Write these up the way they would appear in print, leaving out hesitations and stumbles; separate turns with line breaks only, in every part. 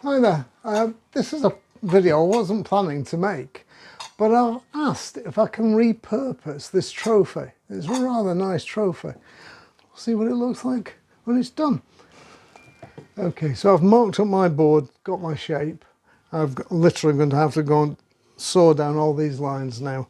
Hi there, this is a video I wasn't planning to make, but I've asked if I can repurpose this trophy. It's a rather nice trophy. We'll see what it looks like when it's done. Okay, so I've marked up my board, got my shape. Literally going to have to go and saw down all these lines now.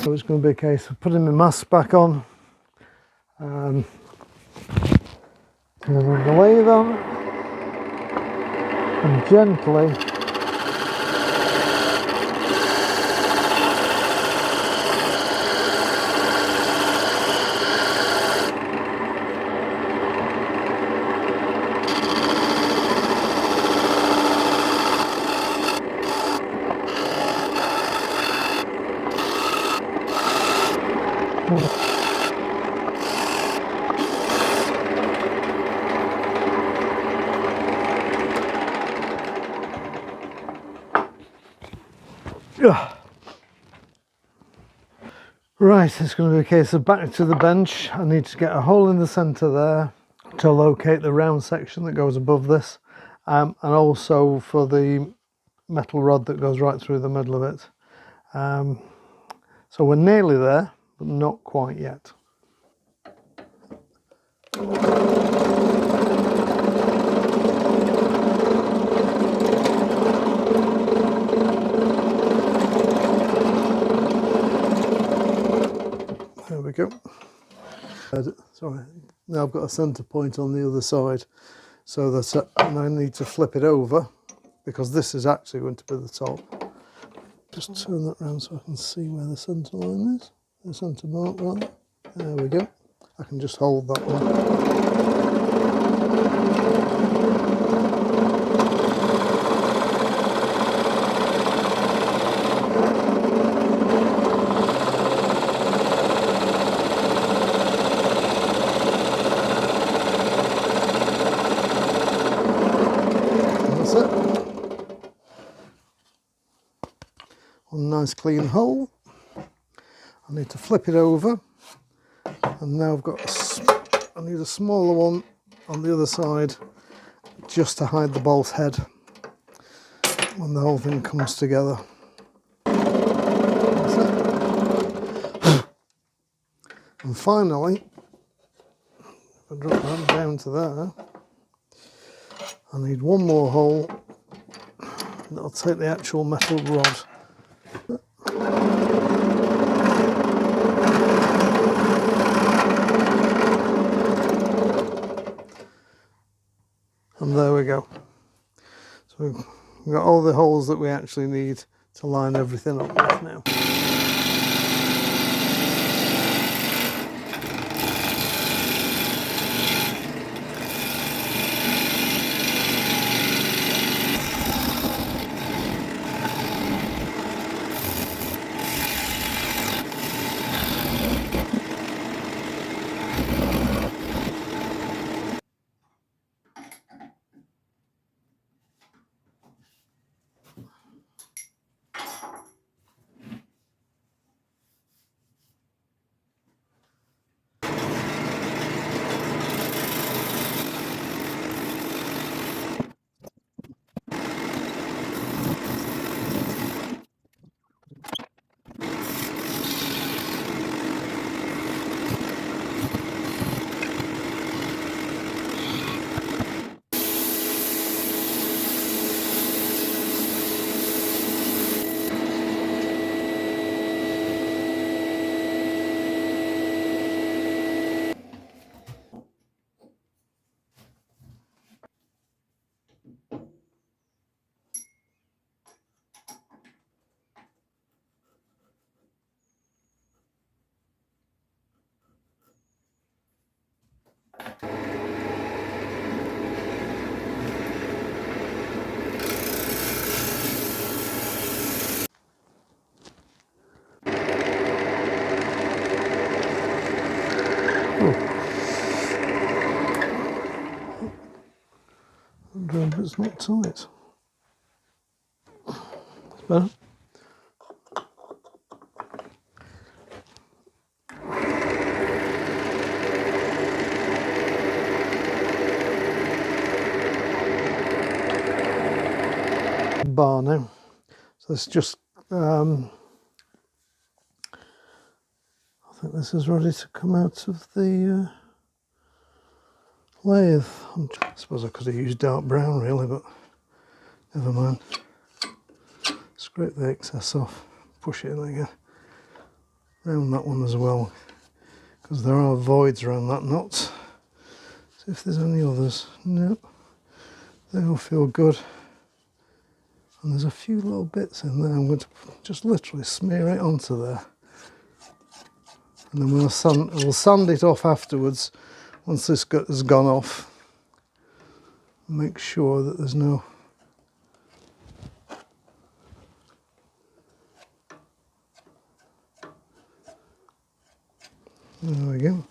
So it's going to be a case of putting my mask back on, turning the lathe on, and gently Right, it's going to be a case of back to the bench. I need to get a hole in the centre there to locate the round section that goes above this, and also for the metal rod that goes right through the middle of it. So we're nearly there, but not quite yet. There we go. Sorry, now I've got a centre point on the other side, so that and I need to flip it over because this is actually going to be the top. Just turn that around so I can see where the centre line is, the centre mark rather. There we go. I can just hold that one. One nice clean hole. I need to flip it over, and now I've got I need a smaller one on the other side just to hide the bolt head when the whole thing comes together. That's it. And finally, if I drop that down to there, I need one more hole that'll take the actual metal rod. And there we go. So we've got all the holes that we actually need to line everything up with now. It's not tight. It's better. Bar now. So it's just, I think this is ready to come out of the lathe. I suppose I could have used dark brown really, but never mind. Scrape the excess off, push it in again. Round that one as well, because there are voids around that nut. See if there's any others. No, they all feel good. And there's a few little bits in there. I'm going to just literally smear it onto there. And then we'll sand it off afterwards once this has gone off. Make sure that there's no there we go.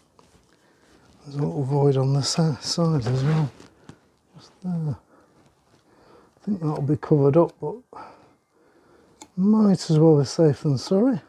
There's a little void on this side as well. Just there. I think that'll be covered up, but might as well be safe than sorry.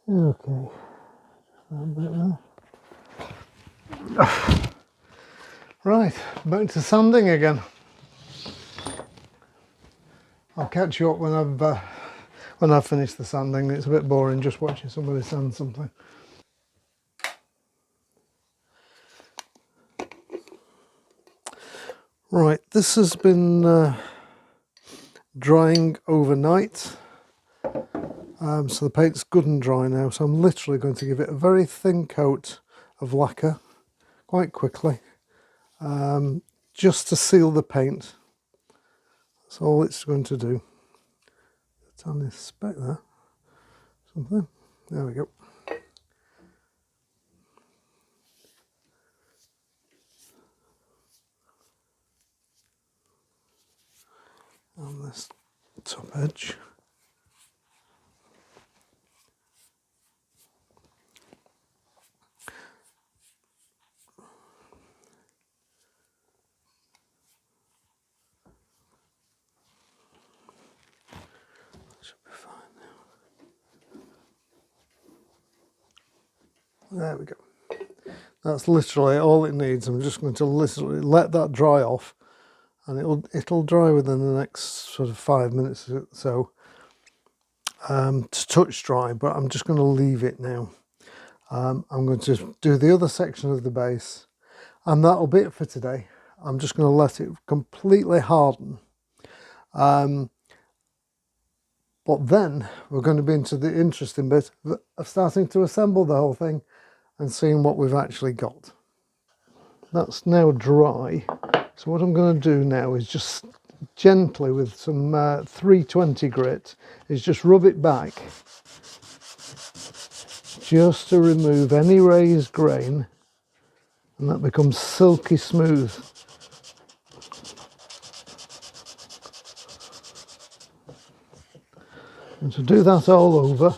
Okay, that bit there. Right, back to sanding again. I'll catch you up when I've finished the sanding. It's a bit boring just watching somebody sand something. Right, this has been drying overnight. So the paint's good and dry now, so I'm literally going to give it a very thin coat of lacquer quite quickly, just to seal the paint. That's all it's going to do. A tiny speck there, something. There we go. On this top edge. Should be fine now. There we go. That's literally all it needs. I'm just going to literally let that dry off, and it'll dry within the next sort of 5 minutes or so, to touch dry, but I'm just going to leave it now. I'm going to do the other section of the base, and that'll be it for today. I'm just going to let it completely harden. But then we're going to be into the interesting bit of starting to assemble the whole thing and seeing what we've actually got. That's now dry. So what I'm going to do now is just gently with some 320 grit is just rub it back just to remove any raised grain, and that becomes silky smooth. And to do that all over,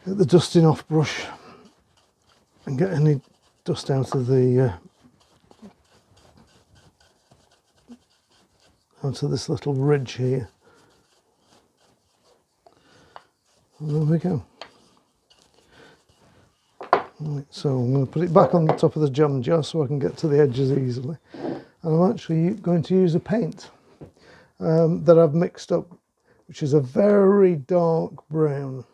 get the dusting off brush and get any dust out of the onto this little ridge here. And there we go. Right, so I'm going to put it back on the top of the jam jar so I can get to the edges easily. And I'm actually going to use a paint that I've mixed up, which is a very dark brown,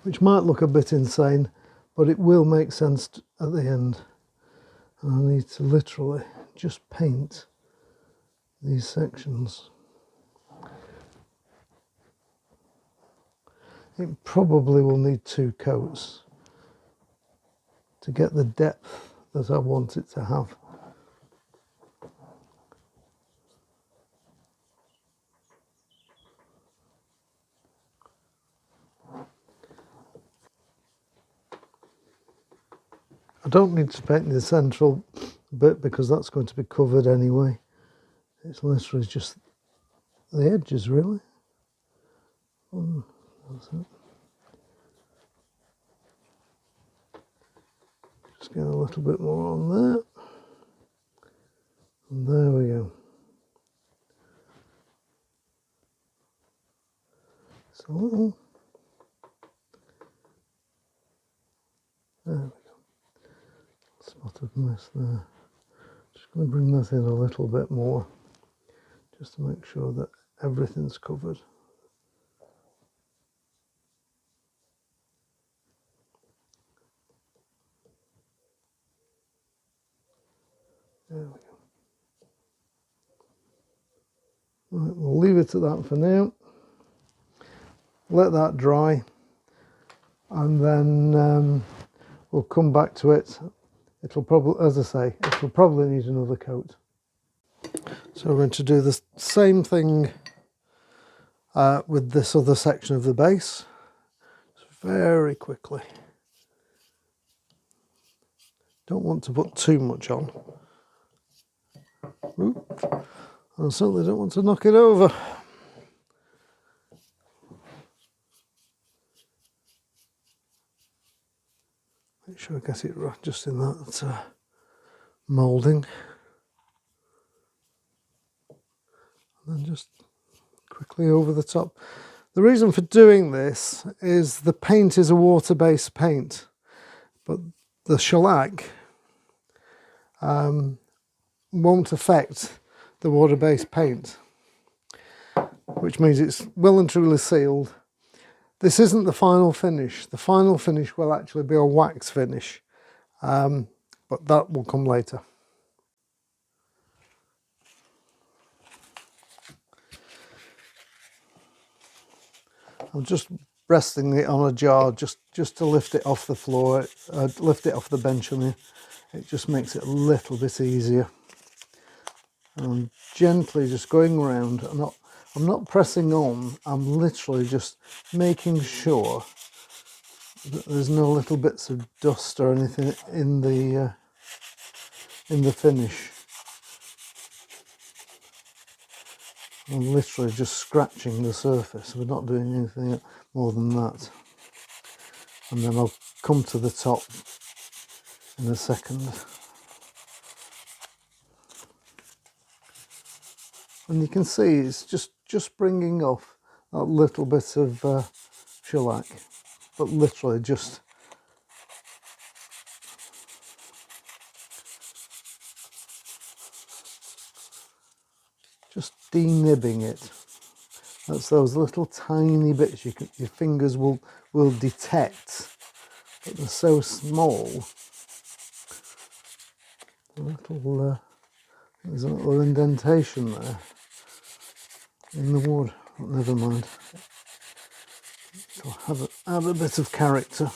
which might look a bit insane, but it will make sense at the end. And I need to literally just paint these sections. It probably will need 2 coats to get the depth that I want it to have. I don't need to paint the central bit because that's going to be covered anyway. It's literally just the edges, really. That's it. Just get a little bit more on there. And there we go. Just a little. There we go. Spot of mist there. Just going to bring that in a little bit more, just to make sure that everything's covered. There we go. Right, we'll leave it at that for now. Let that dry, and then we'll come back to it. It'll probably, as I say, it'll probably need another coat. So we're going to do the same thing with this other section of the base. Just very quickly. Don't want to put too much on. Oop. I certainly don't want to knock it over. Make sure I get it right just in that moulding. And then just quickly over the top. The reason for doing this is the paint is a water-based paint, but the shellac won't affect the water-based paint, which means it's well and truly sealed. This isn't the final finish. The final finish will actually be a wax finish, but that will come later. I'm just resting it on a jar just to lift it off the floor, lift it off the bench on here. It just makes it a little bit easier. And I'm gently just going around. I'm not pressing on. I'm literally just making sure that there's no little bits of dust or anything in the finish. I'm literally just scratching the surface. We're not doing anything more than that. And then I'll come to the top in a second. And you can see it's just bringing off that little bit of shellac, but literally just denibbing it. That's those little tiny bits your fingers will detect, but they're so small. There's a little indentation there in the wood. But never mind. It'll have a bit of character.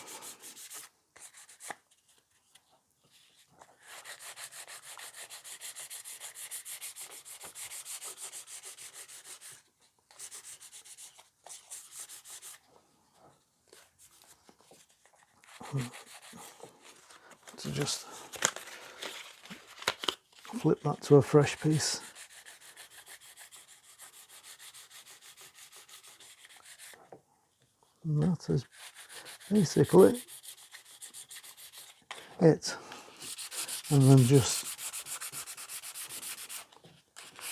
To just flip that to a fresh piece. And that is basically it. And then just,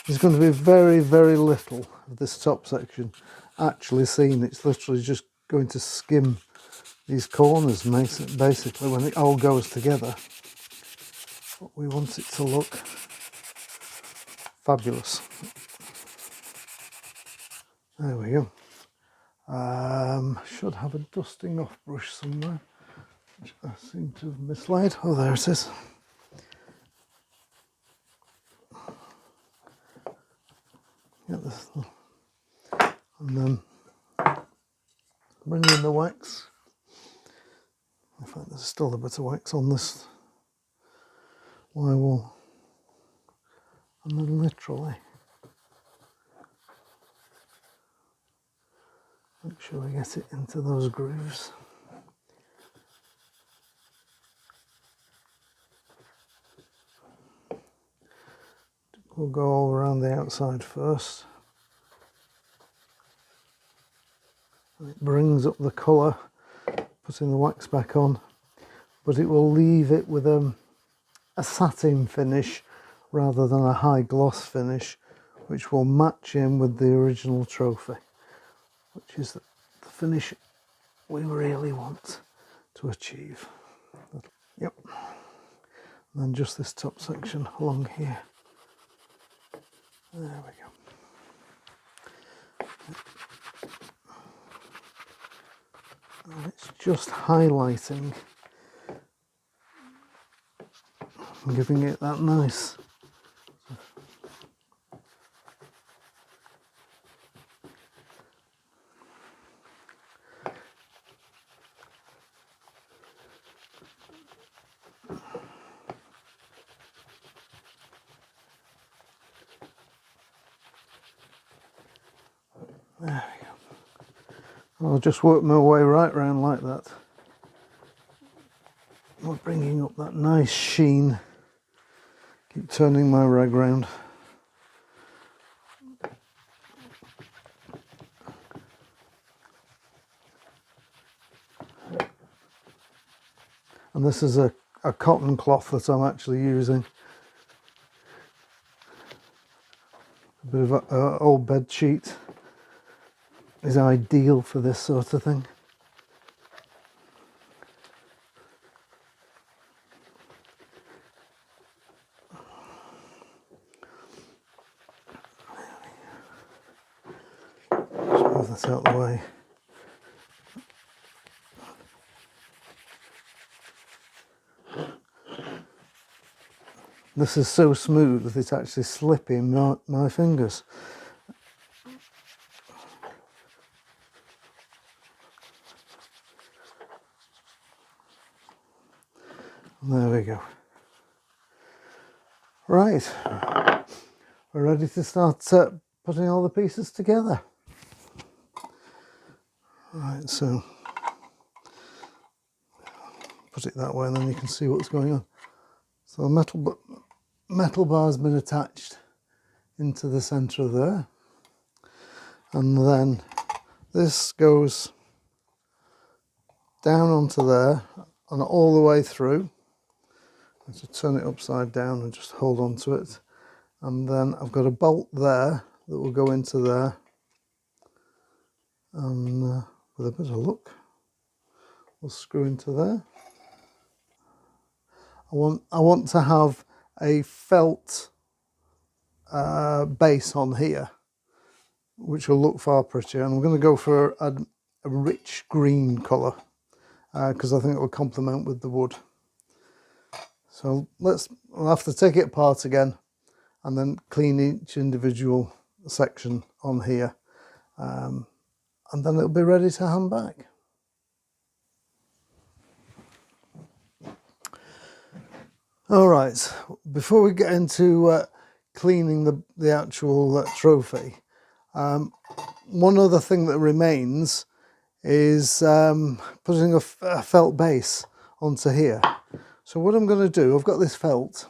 there's going to be very, very little of this top section actually seen. It's literally just going to skim these corners basically when it all goes together. But we want it to look fabulous. There we go. Should have a dusting off brush somewhere, which I seem to have mislaid. Oh, there it is. Get this, and then bring in the wax. In fact, there's still a bit of wax on this wall, and then literally make sure we get it into those grooves. We'll go all around the outside first. It brings up the colour, putting the wax back on, but it will leave it with a satin finish rather than a high gloss finish, which will match in with the original trophy, which is the finish we really want to achieve. Yep. And then just this top section along here. There we go. And it's just highlighting and giving it that nice there we go. I'll just work my way right round like that. We're bringing up that nice sheen. Keep turning my rag round. And this is a cotton cloth that I'm actually using. A bit of an old bed sheet is ideal for this sort of thing. Just move that out of the way. This is so smooth that it's actually slipping my fingers. There we go. Right, we're ready to start putting all the pieces together. Right, so put it that way and then you can see what's going on. So the metal bar has been attached into the centre of there, and then this goes down onto there and all the way through. So turn it upside down and just hold on to it, and then I've got a bolt there that will go into there, and with a bit of luck we'll screw into there. I want to have a felt base on here, which will look far prettier, and I'm going to go for a rich green colour because I think it will complement with the wood. So I'll have to take it apart again and then clean each individual section on here, and then it'll be ready to hand back. All right, before we get into cleaning the actual trophy, one other thing that remains is putting a felt base onto here. So what I'm going to do, I've got this felt,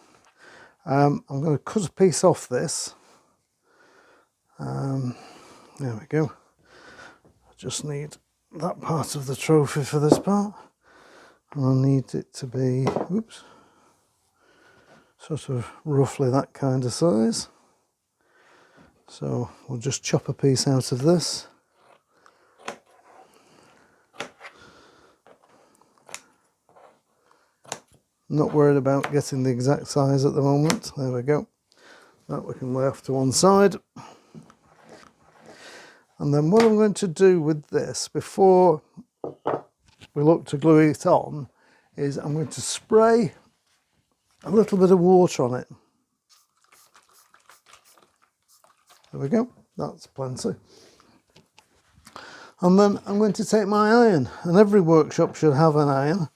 I'm going to cut a piece off this. There we go. I just need that part of the trophy for this part, and I need it to be, oops, sort of roughly that kind of size. So we'll just chop a piece out of this. Not worried about getting the exact size at the moment. There we go. That we can lay off to one side. And then what I'm going to do with this before we look to glue it on is I'm going to spray a little bit of water on it. There we go, that's plenty. And then I'm going to take my iron, and every workshop should have an iron.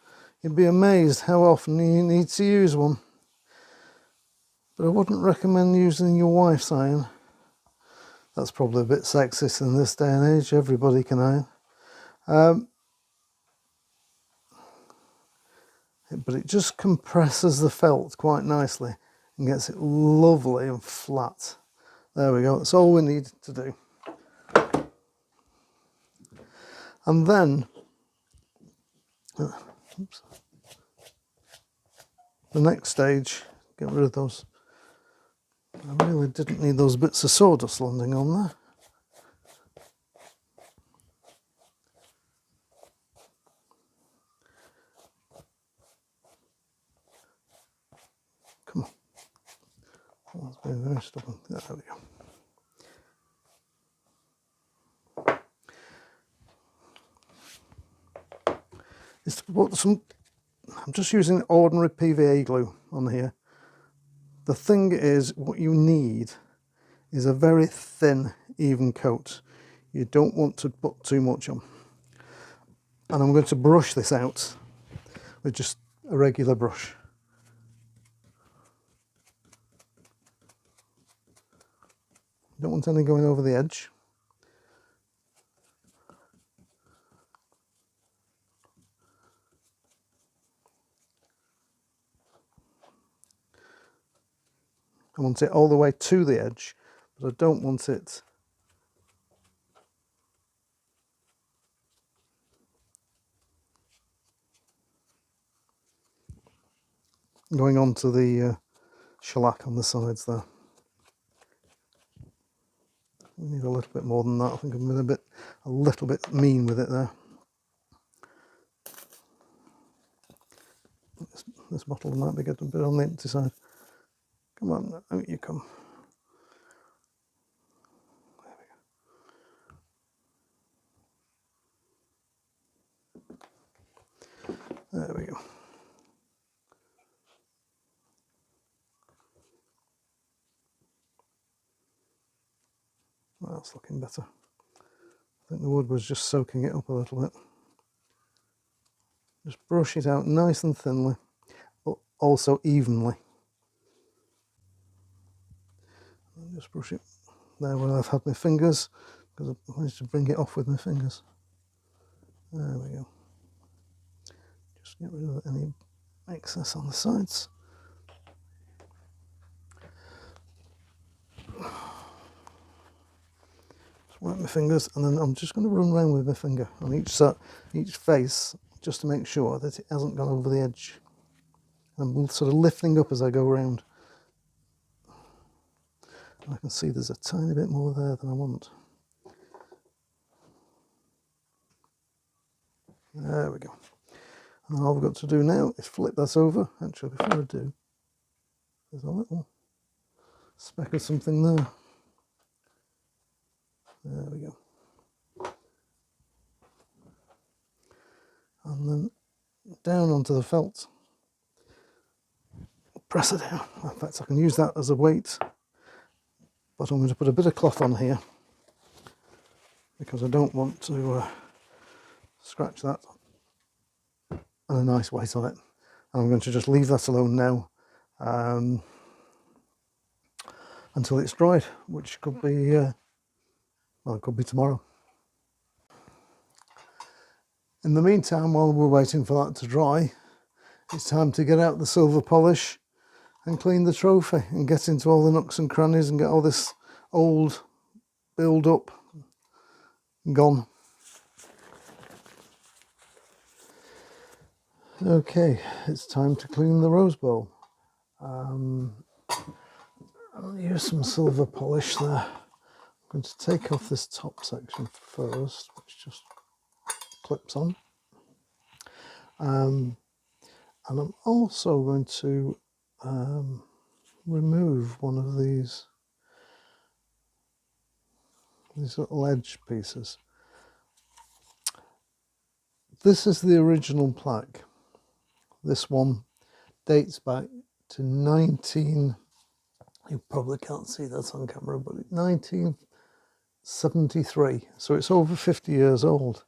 You'd be amazed how often you need to use one. But I wouldn't recommend using your wife's iron. That's probably a bit sexist in this day and age, everybody can iron. But it just compresses the felt quite nicely and gets it lovely and flat. There we go, that's all we need to do. And then, oops, the next stage, get rid of those. I really didn't need those bits of sawdust landing on there. Come on. Oh, that's been very stubborn. There we go. Is to put some, I'm just using ordinary PVA glue on here. The thing is, what you need is a very thin, even coat. You don't want to put too much on. And I'm going to brush this out with just a regular brush. Don't want any going over the edge. I want it all the way to the edge, but I don't want it going onto the shellac on the sides there. We need a little bit more than that. I think I've been a little bit mean with it there. This bottle might be getting a bit on the empty side. Come on, out you come. There we go. Well, that's looking better. I think the wood was just soaking it up a little bit. Just brush it out nice and thinly, but also evenly. And just brush it there where I've had my fingers, because I managed to bring it off with my fingers. There we go. Just get rid of any excess on the sides. Just wipe my fingers, and then I'm just going to run around with my finger on each face, just to make sure that it hasn't gone over the edge. I'm sort of lifting up as I go around. I can see there's a tiny bit more there than I want. There we go. And all I've got to do now is flip that over. Actually, before I do, there's a little speck of something there. There we go. And then down onto the felt. Press it down. In fact, I can use that as a weight. But I'm going to put a bit of cloth on here because I don't want to scratch that, and a nice weight on it. And I'm going to just leave that alone now until it's dried, which could be, well, it could be tomorrow. In the meantime, while we're waiting for that to dry, it's time to get out the silver polish and clean the trophy and get into all the nooks and crannies and get all this old build up gone. Okay, it's time to clean the rose bowl. I'll use some silver polish there. I'm going to take off this top section first, which just clips on. And I'm also going to remove one of these little edge pieces. This is the original plaque. This one dates back to 19, you probably can't see that on camera, but 1973. So it's over 50 years old.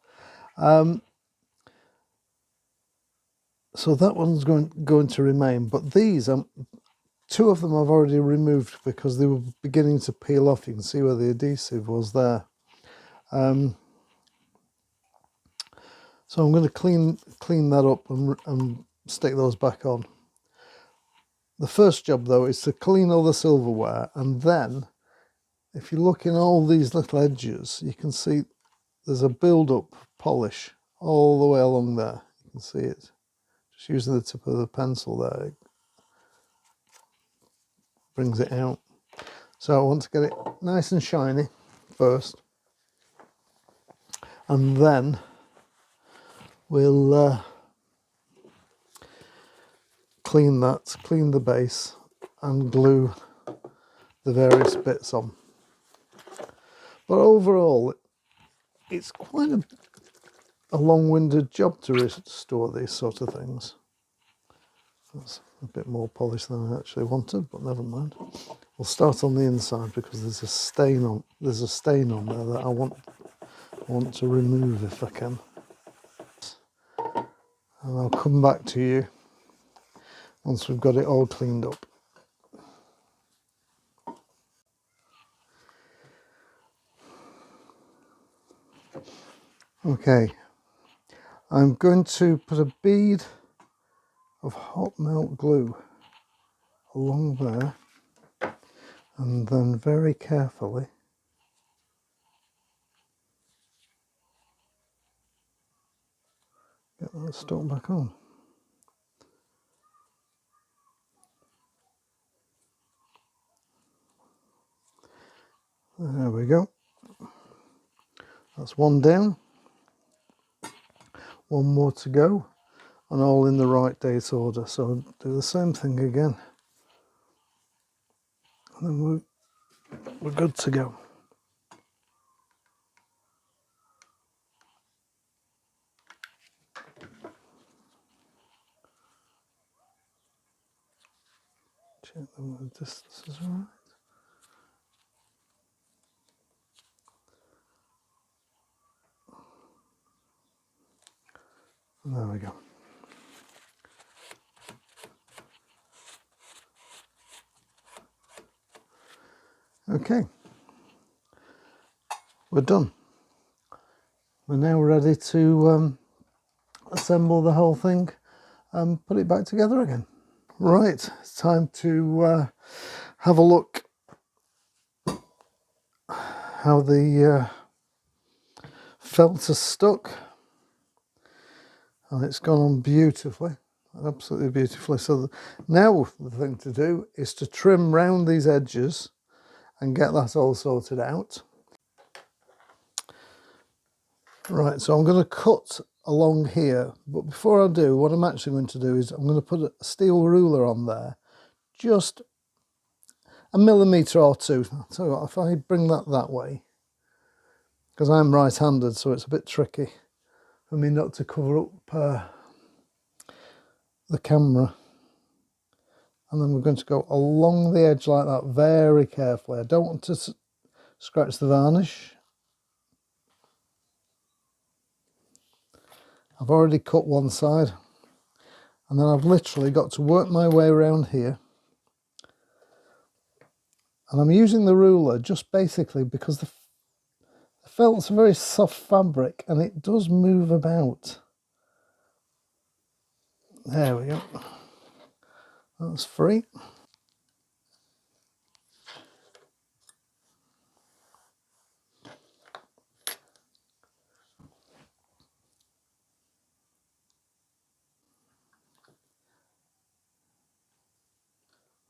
So that one's going to remain, but these, two of them I've already removed because they were beginning to peel off. You can see where the adhesive was there. So I'm going to clean that up and stick those back on. The first job though is to clean all the silverware, and then if you look in all these little edges, you can see there's a build-up polish all the way along there. You can see it. Just using the tip of the pencil there, it brings it out. So I want to get it nice and shiny first, and then we'll clean the base and glue the various bits on. But overall, it's quite a long-winded job to restore these sort of things. That's a bit more polish than I actually wanted, but never mind. We'll start on the inside because there's a stain on there that I want to remove if I can. And I'll come back to you once we've got it all cleaned up. Okay, I'm going to put a bead of hot melt glue along there, and then very carefully get that stuck back on. There we go. That's one down. One more to go, and all in the right date order. So I'll do the same thing again, and then we're good to go. Check them with distances right. There we go. Okay, we're done. We're now ready to assemble the whole thing and put it back together again. Right, it's time to have a look how the felt has stuck, and it's gone on beautifully, absolutely beautifully. So now the thing to do is to trim round these edges and get that all sorted out. Right, so I'm going to cut along here, but before I do, what I'm actually going to do is I'm going to put a steel ruler on there, just a millimetre or two. So if I bring that way, because I'm right-handed, so it's a bit tricky for me not to cover up the camera. And then we're going to go along the edge like that, very carefully. I don't want to scratch the varnish. I've already cut one side, and then I've literally got to work my way around here. And I'm using the ruler just basically because the felt's a very soft fabric and it does move about. There we go. That's free.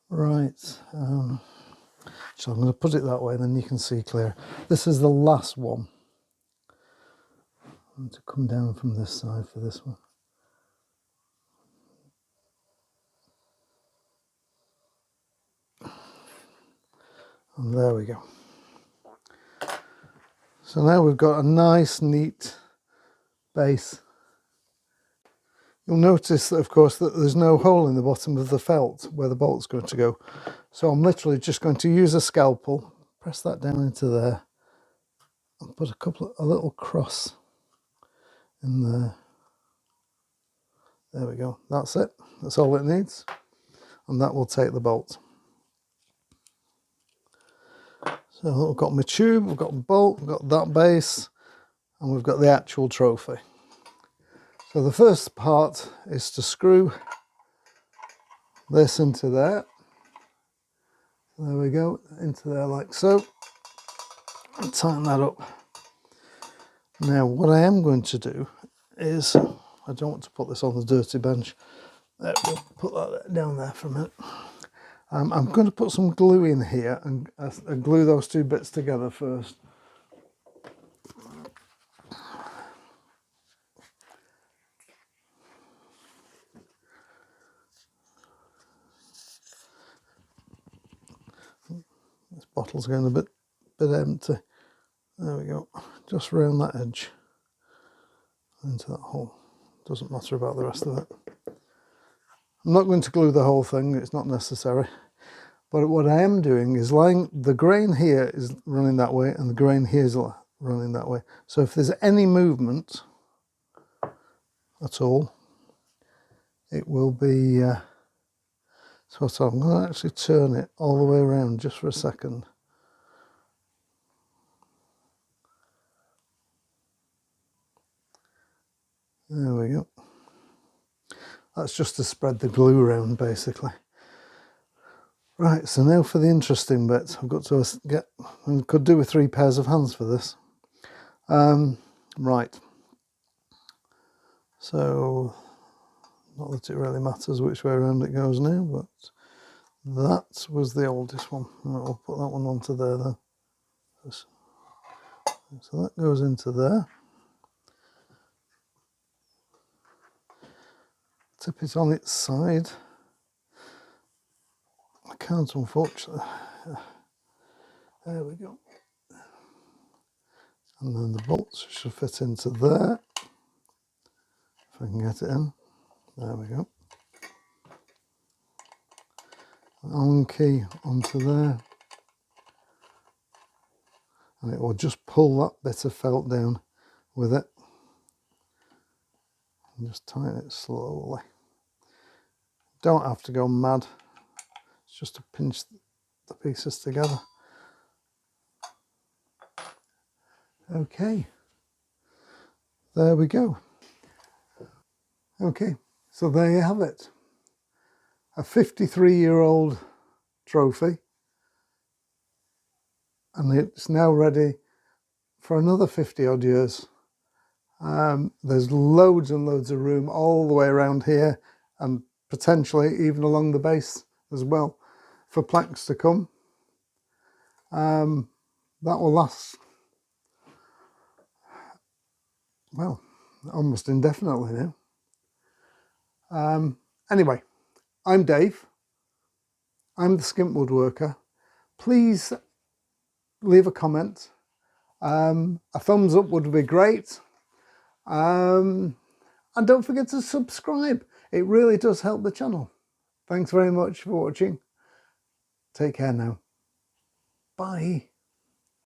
Right. So I'm going to put it that way, then you can see clear. This is the last one. I'm going to come down from this side for this one. And there we go. So now we've got a nice, neat base. You'll notice that, of course, that there's no hole in the bottom of the felt where the bolt's going to go. So I'm literally just going to use a scalpel, press that down into there, and put a little cross in there. There we go. That's it. That's all it needs. And that will take the bolt. So we've got my tube, we've got the bolt, we've got that base, and we've got the actual trophy. So the first part is to screw this into there. There we go, into there like so. And tighten that up. Now what I am going to do is, I don't want to put this on the dirty bench. There, we'll put that down there for a minute. I'm going to put some glue in here and glue those two bits together first. This bottle's going a bit empty. There we go. Just round that edge into that hole. Doesn't matter about the rest of it. I'm not going to glue the whole thing, it's not necessary. But what I am doing is the grain here is running that way and the grain here is running that way. So if there's any movement at all, it will be, so I'm going to actually turn it all the way around just for a second. There we go. That's just to spread the glue around basically. Right, so now for the interesting bit. I've got to get, I could do with 3 pairs of hands for this. Right, so not that it really matters which way around it goes now, but that was the oldest one. I'll put that one onto there then. So that goes into there. Tip it on its side. I can't, unfortunately. There we go. And then the bolts should fit into there. If I can get it in. There we go. Allen key onto there. And it will just pull that bit of felt down with it. And just tighten it slowly. Don't have to go mad. It's just to pinch the pieces together. Okay. There we go. Okay, so there you have it. A 53-year-old trophy. And it's now ready for another 50 odd years. There's loads and loads of room all the way around here and potentially even along the base as well for plaques to come. That will last, well, almost indefinitely now. Anyway, I'm Dave. I'm the skimp woodworker. Please leave a comment. A thumbs up would be great. And don't forget to subscribe. It really does help the channel. Thanks very much for watching. Take care now. Bye.